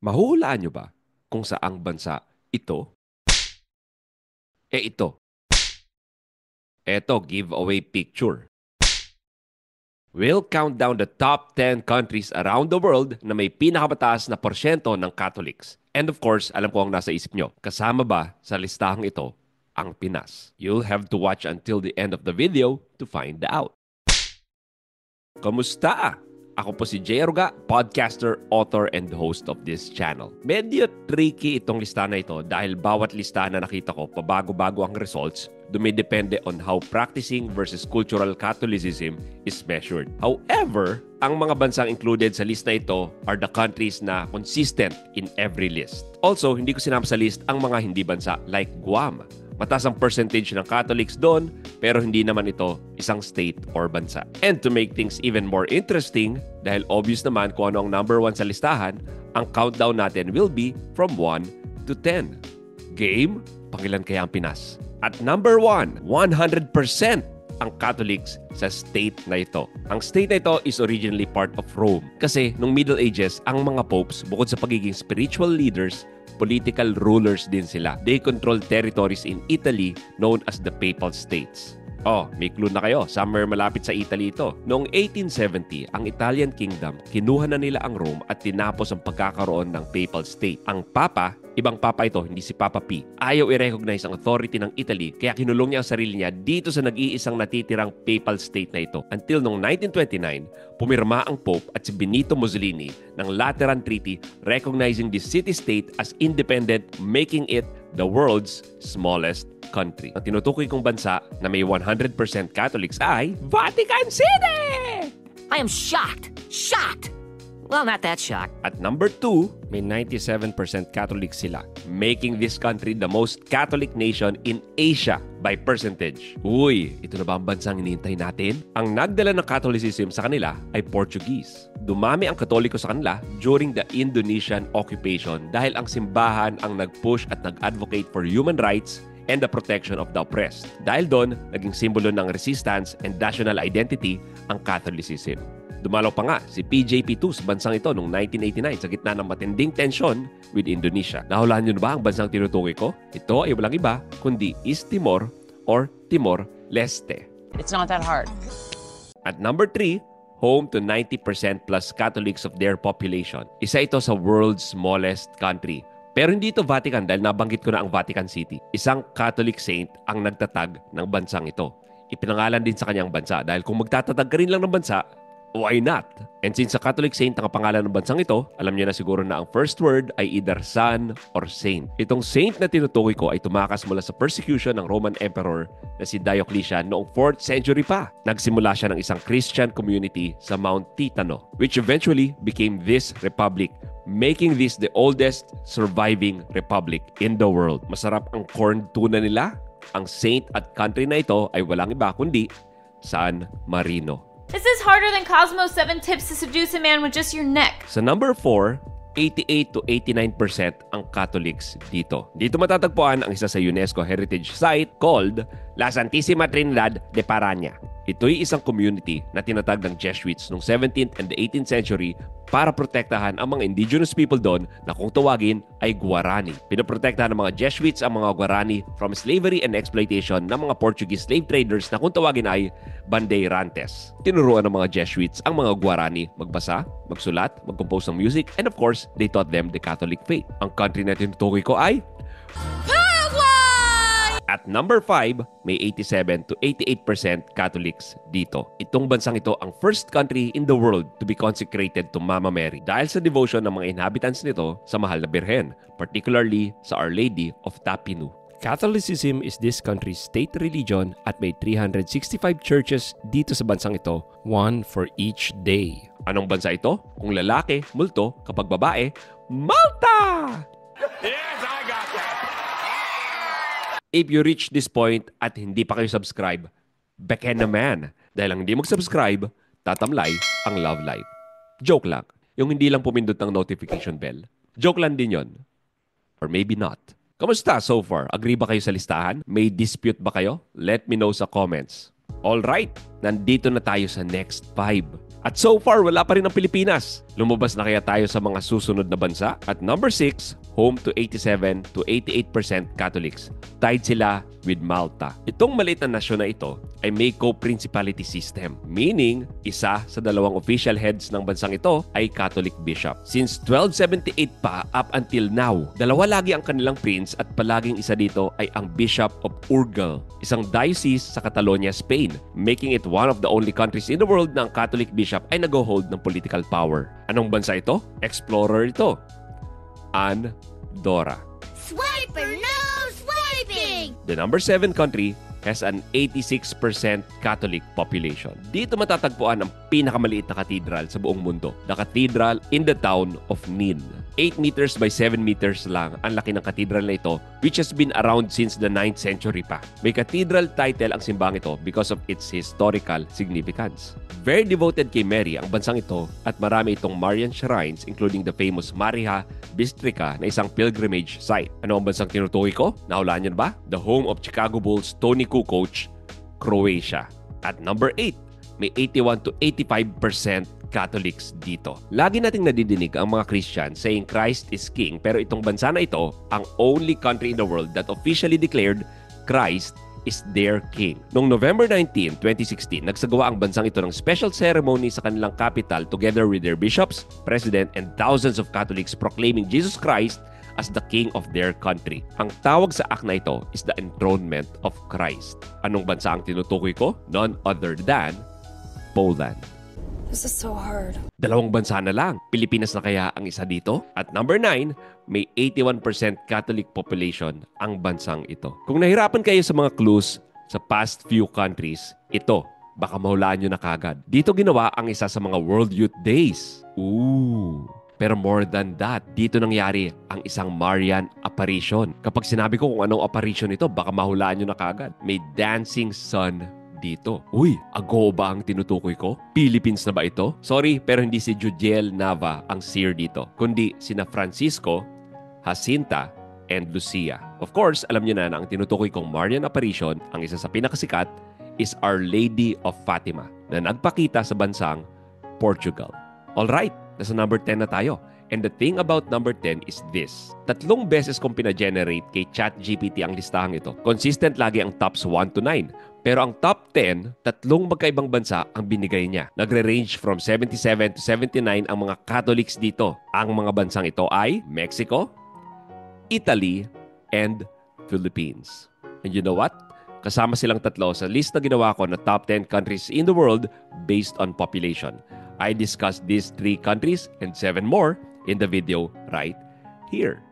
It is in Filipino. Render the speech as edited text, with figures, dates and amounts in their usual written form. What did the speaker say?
Mahuhulaan nyo ba kung saang bansa ito? Ito. Eto, giveaway picture. We'll count down the top 10 countries around the world na may pinakamataas na porsyento ng Catholics. And of course, alam ko ang nasa isip nyo, kasama ba sa listahang ito ang Pinas? You'll have to watch until the end of the video to find out. Kamusta? Ako po si Jay Aruga, podcaster, author, and host of this channel. Medyo tricky itong listahan na ito dahil bawat listahan na nakita ko, pabago-bago ang results, dumidepende on how practicing versus cultural Catholicism is measured. However, ang mga bansang included sa list na ito are the countries na consistent in every list. Also, hindi ko sinama sa list ang mga hindi bansa like Guam. Mataas ang percentage ng Catholics doon, pero hindi naman ito isang state or bansa. And to make things even more interesting, dahil obvious naman kung ano ang number 1 sa listahan, ang countdown natin will be from 1 to 10. Game? Pangilan kaya ang Pinas? At number 1, 100% ang Catholics sa state na ito. Ang state na ito is originally part of Rome. Kasi nung Middle Ages, ang mga popes, bukod sa pagiging spiritual leaders, political rulers din sila. They control territories in Italy known as the Papal States. Oh, may clue na kayo. Somewhere malapit sa Italy ito. Noong 1870, ang Italian Kingdom, kinuha na nila ang Rome at tinapos ang pagkakaroon ng Papal State. Ang Papa, ibang Papa ito, hindi si Papa P, ayaw i-recognize ang authority ng Italy kaya kinulong niya ang sarili niya dito sa nag-iisang natitirang Papal State na ito. Until noong 1929, pumirma ang Pope at si Benito Mussolini ng Lateran Treaty recognizing the city-state as independent, making it the world's smallest country. Ang tinutukoy kong bansa na may 100% Catholics ay Vatican City! I am shocked! Shocked! Well, not that shocked. At number 2, may 97% Catholic sila, making this country the most Catholic nation in Asia by percentage. Uy, ito na ba ang bansang hinihintay natin? Ang nagdala ng Catholicism sa kanila ay Portuguese. Dumami ang Katoliko sa kanila during the Indonesian occupation dahil ang simbahan ang nag-push at nag-advocate for human rights and the protection of the oppressed. Dahil doon, naging simbolo ng resistance and national identity ang Catholicism. Dumalaw pa nga si PJP2 sa bansang ito noong 1989 sa gitna ng matinding tensyon with Indonesia. Nahulaan niyo na ba ang bansang tinutukoy ko? Ito ay walang iba kundi East Timor or Timor-Leste. It's not that hard. At number 3, home to 90% plus Catholics of their population. Isa ito sa world's smallest country. Pero hindi ito Vatican dahil nabanggit ko na ang Vatican City. Isang Catholic saint ang nagtatag ng bansang ito. Ipinangalan din sa kanyang bansa dahil kung magtatatag ka rin lang ng bansa, why not? And since sa Catholic saint ang pangalan ng bansang ito, alam niyo na siguro na ang first word ay either son or saint. Itong saint na tinutukoy ko ay tumakas mula sa persecution ng Roman Emperor na si Diocletian noong 4th century pa. Nagsimula siya ng isang Christian community sa Mount Titano, which eventually became this republic, making this the oldest surviving republic in the world. Masarap ang corned tuna nila. Ang saint at country na ito ay walang iba kundi San Marino. This is harder than Cosmo's 7 tips to seduce a man with just your neck. Sa number 4, 88 to 89% ang Catholics dito. Dito matatagpuan ang isa sa UNESCO heritage site called La Santísima Trinidad de Paraña. Ito'y isang community na tinatag ng Jesuits noong 17th and the 18th century para protektahan ang mga indigenous people doon na kung tawagin ay Guarani. Pinoprotektahan ng mga Jesuits ang mga Guarani from slavery and exploitation ng mga Portuguese slave traders na kung tawagin ay bandeirantes. Tinuruan ng mga Jesuits ang mga Guarani magbasa, magsulat, mag-compose ng music, and of course, they taught them the Catholic faith. Ang country na tinutukoy ko ay at number 5, may 87 to 88% Catholics dito. Itong bansang ito ang first country in the world to be consecrated to Mama Mary dahil sa devotion ng mga inhabitants nito sa mahal na Birhen, particularly sa Our Lady of Tapinu. Catholicism is this country's state religion at may 365 churches dito sa bansang ito, one for each day. Anong bansa ito? Kung lalaki, multo. Kapag babae, Malta! Yes, I got that! If you reach this point at hindi pa kayo subscribe, beken naman. Dahil ang hindi mag-subscribe, tatamlay ang love life. Joke lang. Yung hindi lang pumindot ng notification bell. Joke lang din yon. Or maybe not. Kamusta so far? Agree ba kayo sa listahan? May dispute ba kayo? Let me know sa comments. Alright, nandito na tayo sa next 5. At so far, wala pa rin ang Pilipinas. Lumabas na kaya tayo sa mga susunod na bansa? At number 6, home to 87 to 88% Catholics. Tied sila with Malta. Itong maliit na nasyon na ito ay may co-principality system. Meaning, isa sa dalawang official heads ng bansang ito ay Catholic bishop. Since 1278 pa up until now, dalawa lagi ang kanilang prince at palaging isa dito ay ang Bishop of Urgell, isang diocese sa Catalonia, Spain, making it one of the only countries in the world na ang Catholic bishop ay nag-hold ng political power. Anong bansa ito? Explorer ito. Andorra. Swiper, no swiping! The number 7 country has an 86% Catholic population. Dito matatagpuan ang pinakamaliit na katedral sa buong mundo. The cathedral in the town of Nin. 8 meters by 7 meters lang ang laki ng katedral na ito, which has been around since the 9th century pa. May cathedral title ang simbang ito because of its historical significance. Very devoted kay Mary ang bansang ito at marami itong Marian shrines including the famous Mariha Bistrica na isang pilgrimage site. Ano ang bansang tinutukoy ko? Nahulaan niyo ba? The home of Chicago Bulls Tony Kukoc, Croatia. At number 8, may 81 to 85% Catholics dito. Lagi nating nadidinig ang mga Christians saying Christ is King, pero itong bansa na ito, ang only country in the world that officially declared Christ is their King. Noong November 19, 2016, nagsagawa ang bansang ito ng special ceremony sa kanilang capital together with their bishops, president, and thousands of Catholics proclaiming Jesus Christ as the King of their country. Ang tawag sa act na ito is the enthronement of Christ. Anong bansa ang tinutukoy ko? None other than Poland. This is so hard. Dalawang bansa na lang. Pilipinas na kaya ang isa dito? At number 9, may 81% Catholic population ang bansang ito. Kung nahirapan kayo sa mga clues sa past few countries, ito, baka mahulaan nyo na kagad. Dito ginawa ang isa sa mga World Youth Days. Ooh! Pero more than that, dito nangyari ang isang Marian apparition. Kapag sinabi ko kung anong apparition ito, baka mahulaan nyo na kagad. May dancing sun dito. Uy, ago ba ang tinutukoy ko? Philippines na ba ito? Sorry, pero hindi si Judiel Nava ang seer dito, kundi sina Francisco, Jacinta, and Lucia. Of course, alam niyo na ang tinutukoy kong Marian apparition, ang isa sa pinakasikat, is Our Lady of Fatima na nagpakita sa bansang Portugal. Alright, nasa number 10 na tayo. And the thing about number 10 is this. 3 beses kong pina-generate kay ChatGPT ang listahang ito. Consistent lagi ang tops 1 to 9. Pero ang top 10, 3 magkaibang bansa ang binigay niya. Nagre-range from 77 to 79 ang mga Catholics dito. Ang mga bansang ito ay Mexico, Italy, and Philippines. And you know what? Kasama silang 3 sa list na ginawa ko na top 10 countries in the world based on population. I discussed these 3 countries and 7 more in the video right here.